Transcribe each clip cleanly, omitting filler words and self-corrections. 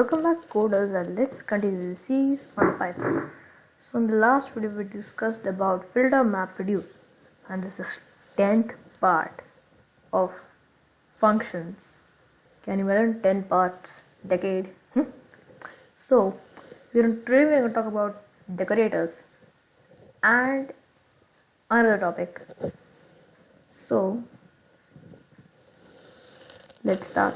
Welcome back coders, and let's continue the series on Python. So in the last video we discussed about filter map reduce, and this is 10th part of functions. Can you imagine 10 parts, decade? So today we're going to talk about decorators and another topic. So let's start.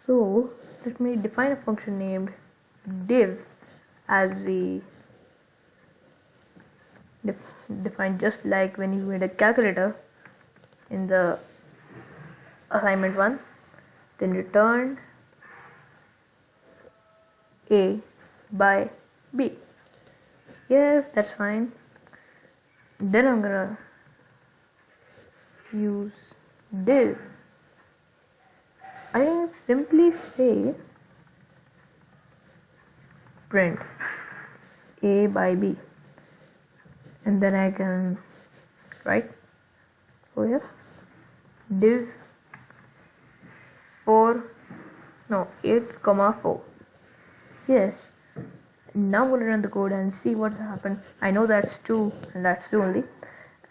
So let me define a function named div as we define just like when you made a calculator in the assignment 1, then return a by b. Yes, that's fine. Then I'm gonna use div. I can simply say print a by b, and then I can write over here div 8, 4. Yes, now I'm going to run the code and see what's happened. I know that's 2 and that's 2 only,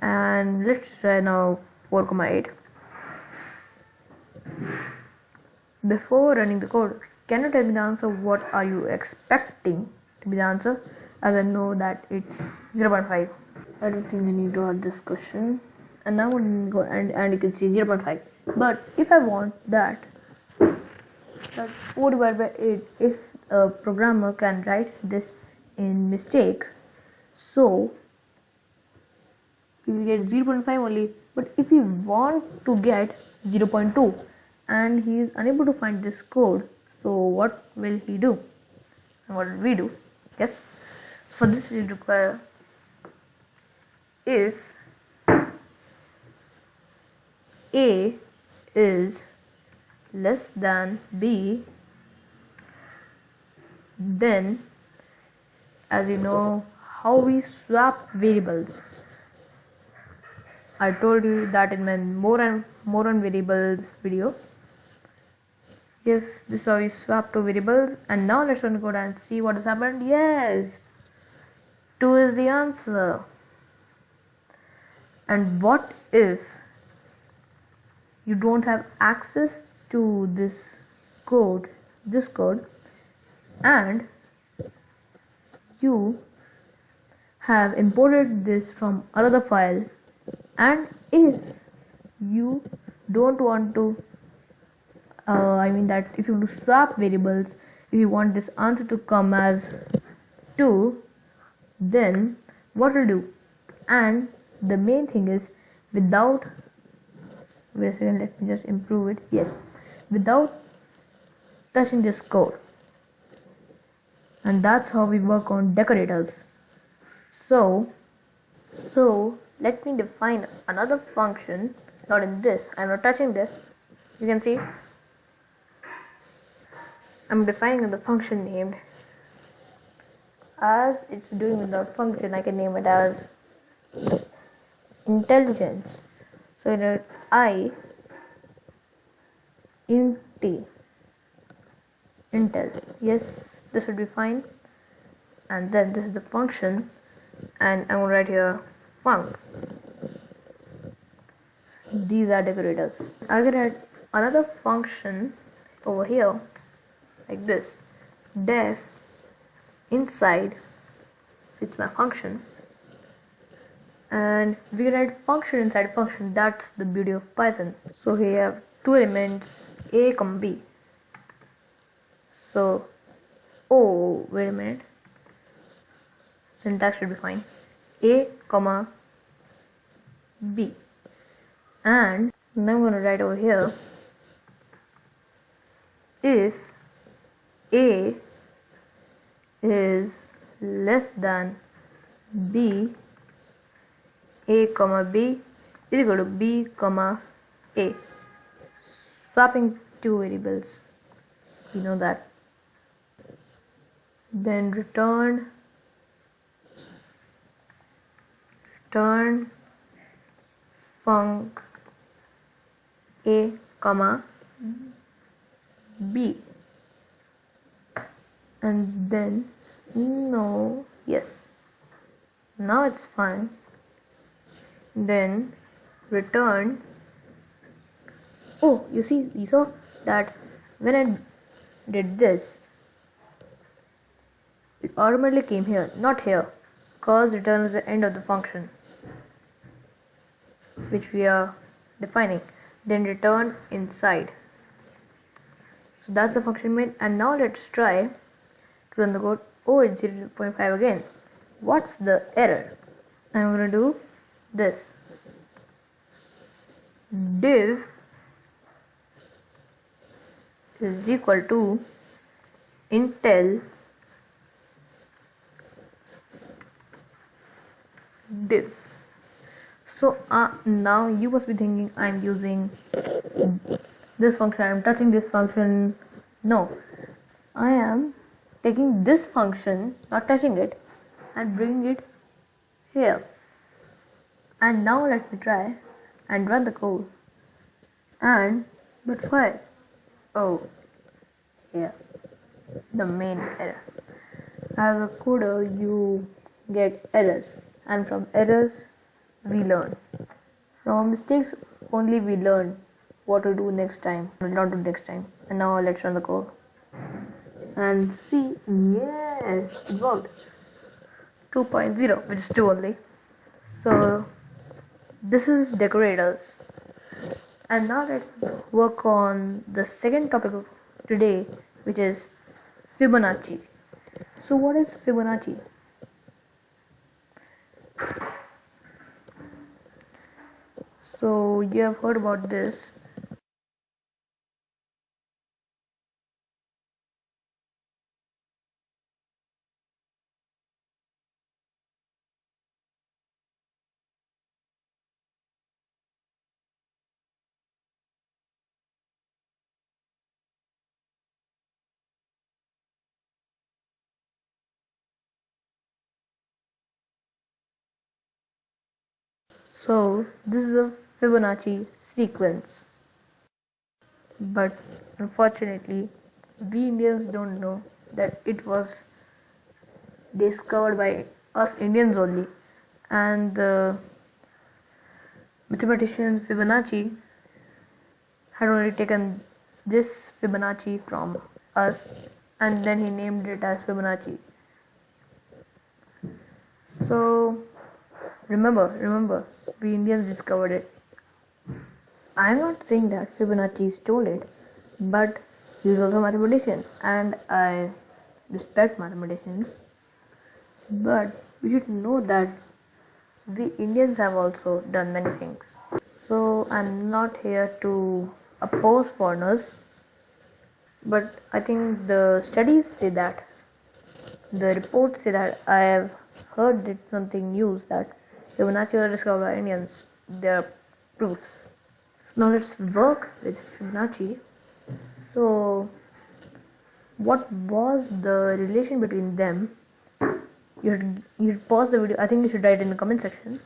and let's try now 4, 8. Before running the code, can you tell me the answer? What are you expecting to be the answer? As I know that it's 0.5. I don't think we need to add this question. And now we go and you can see 0.5. But if I want that 4 divided by 8, if a programmer can write this in mistake, so he will get 0.5 only. But if you want to get 0.2 and he is unable to find this code, so what will he do? And what will we do? Yes, so for this we require if a is less than b, then as you know how we swap variables. I told you that in my more on variables video. Yes, this is how we swap two variables. And now let's run the code and see what has happened. Yes, 2 is the answer. And what if you don't have access to this code, and you have imported this from another file, and if you don't want to if you want to swap variables, if you want this answer to come as 2, then what will do? And the main thing is, without wait a second, let me just improve it. Yes, without touching this code. And that's how we work on decorators. So let me define another function. Not in this, I'm not touching this. You can see I'm defining the function named, as it's doing without function, I can name it as intelligence. So in I int t intel. Yes, this would be fine. And then this is the function, and I'm going to write here func. These are decorators. I'm going to add another function over here like this, def inside, it's my function, and we can add function inside function. That's the beauty of Python. So here you have two elements, a, b. So wait a minute, syntax should be fine, a, b. And now I'm going to write over here if a is less than b, a, b is equal to b, a. Swapping two variables, you know that. Then return func a, b. and then no, yes, now it's fine. Then return. Oh, you saw that when I did this, it automatically came here, not here, cause return is the end of the function which we are defining. Then return inside. So that's the function made, and now let's try to run the code. Oh, it's 0.5 again. What's the error? I'm gonna do this. Div is equal to Intel div. So now you must be thinking I'm using this function, I'm touching this function. No, I am taking this function, not touching it, and bringing it here. And now let me try and run the code. But why? Oh, here, the main error. As a coder, you get errors, and from errors, we learn. From mistakes, only we learn what to do next time, not do next time. And now let's run the code and see. Yes, it worked. 2.0, which is 2 only. So this is Decorators. And now let's work on the second topic of today, which is Fibonacci. So what is Fibonacci? So you have heard about this. So this is a Fibonacci sequence. But unfortunately, we Indians don't know that it was discovered by us Indians only, and the mathematician Fibonacci had only taken this Fibonacci from us, and then he named it as Fibonacci. So remember, we Indians discovered it. I am not saying that Fibonacci stole it, but he is also a mathematician, and I respect mathematicians. But we should know that we Indians have also done many things. So I'm not here to oppose foreigners, but I think the studies say that, the reports say that, I have heard it something news that Fibonacci was discovered by Indians. There are proofs. Now let's work with Fibonacci. So what was the relation between them? You should pause the video. I think you should write in the comment section.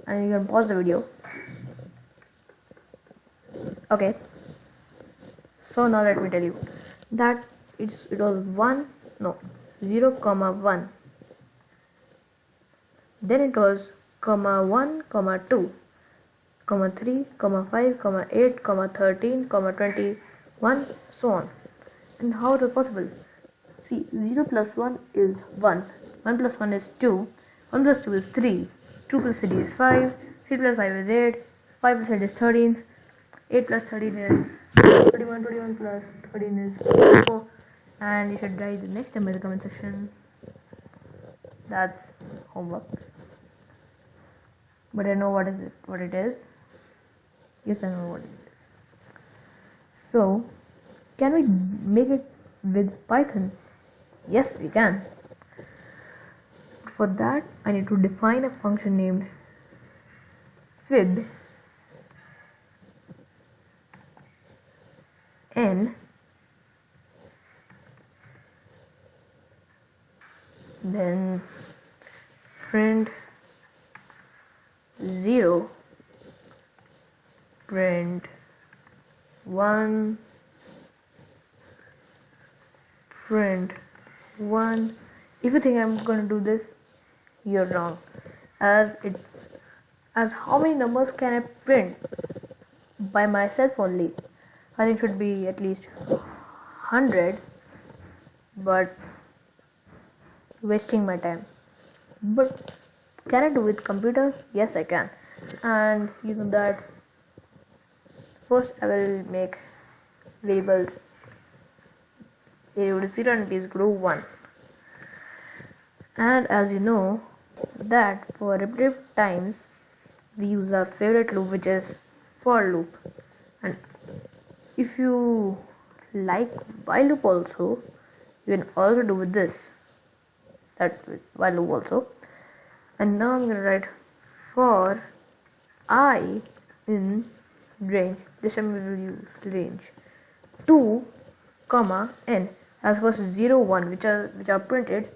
And you can pause the video. Okay. So now let me tell you that it was 0, 1. Then it was 1, 2, 3, 5, 8, 13, 21, so on. And how it was possible? See, 0 plus 1 is 1, 1 plus 1 is 2, 1 plus 2 is 3, 2 plus 3 is 5, 3 plus 5 is 8, 5 plus 8 is 13, 8 plus 13 is 21, 21 plus 13 is 4, and you should write the next number in the comment section. That's homework. But I know what it is. Yes, I know what it is. So, can we make it with Python? Yes, we can. For that, I need to define a function named fib n, then print 0, print 1, print 1. If you think I'm going to do this, you're wrong, as how many numbers can I print by myself only? I think should be at least 100, but wasting my time. But can I do with computer? Yes, I can. And you know that first I will make variables a equal to 0 and b is equal to 1. And as you know that for repetitive times we use our favorite loop, which is for loop. And if you like while loop also, you can also do with this, that with while loop also. And now I'm going to write for I in range, this time we will use range 2 comma n, as first 0 1 which are printed,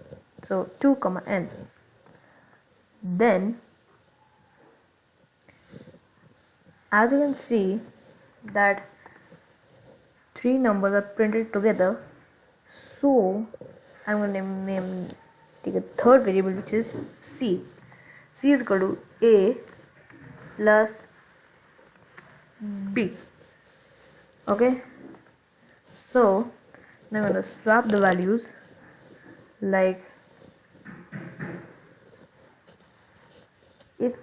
so 2 comma n. Then as you can see that 3 numbers are printed together, so I'm going to take a third variable, which is c. C is equal to a plus b. Okay, so now I'm going to swap the values, like if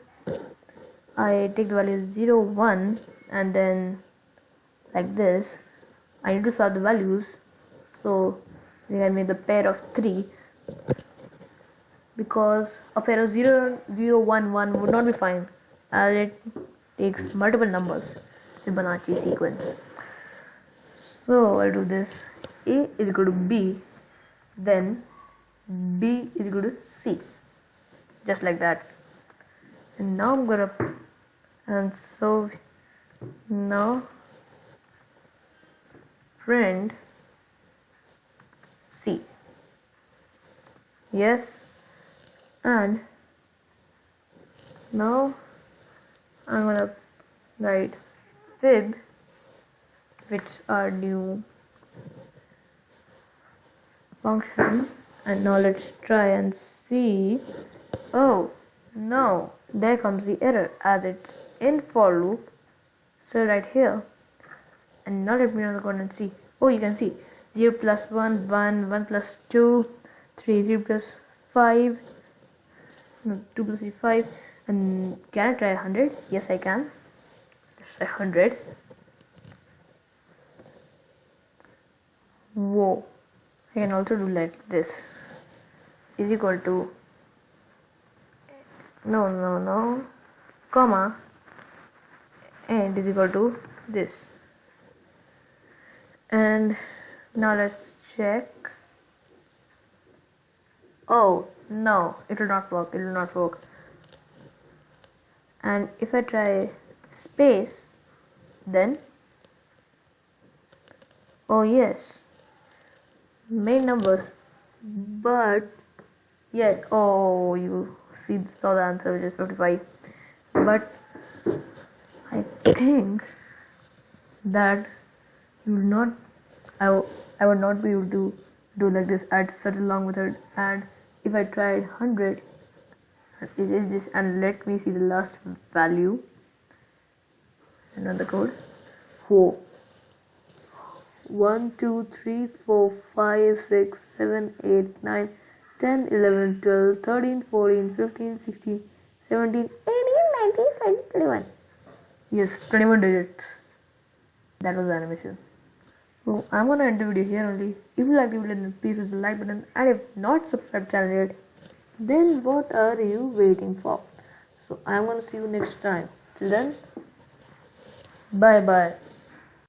I take the value 0 1 and then like this, I need to swap the values, so we can make the pair of 3, because a pair of 0 0 1 1 would not be fine, as it takes multiple numbers, Fibonacci sequence. So I'll do this: a is equal to b, then b is equal to c, just like that. And now I'm gonna, and so now print c. Yes, and now I'm gonna write fib, which are new function. And now let's try and see. Oh no, there comes the error, as it's in for loop. So right here, and now let me know the code and see. Oh, you can see 0 plus 1 1 1 plus 2 3 0 plus 5, no, 2 plus 3 5. And can I try 100? Yes, I can. Let's try 100. Whoa, I can also do like this, is equal to no comma, and is equal to this. And now let's check. Oh no, it will not work. And if I try space, then oh yes, main numbers, but yes, oh, you saw the answer, which is 55. But I think that you will not, I would not be able to do like this at such a long method. And if I tried 100, it is this, and let me see the last value. Another code. 4 1 2 3 4 5 6 7 8 9 10 11 12 13 14 15 16 17 18 19 20 21. Yes, 21 digits. That was the animation. So I'm gonna end the video here only. If you like the video, then please press the like button, and if not subscribed channel yet, then what are you waiting for? So I'm gonna see you next time. Till then, bye bye.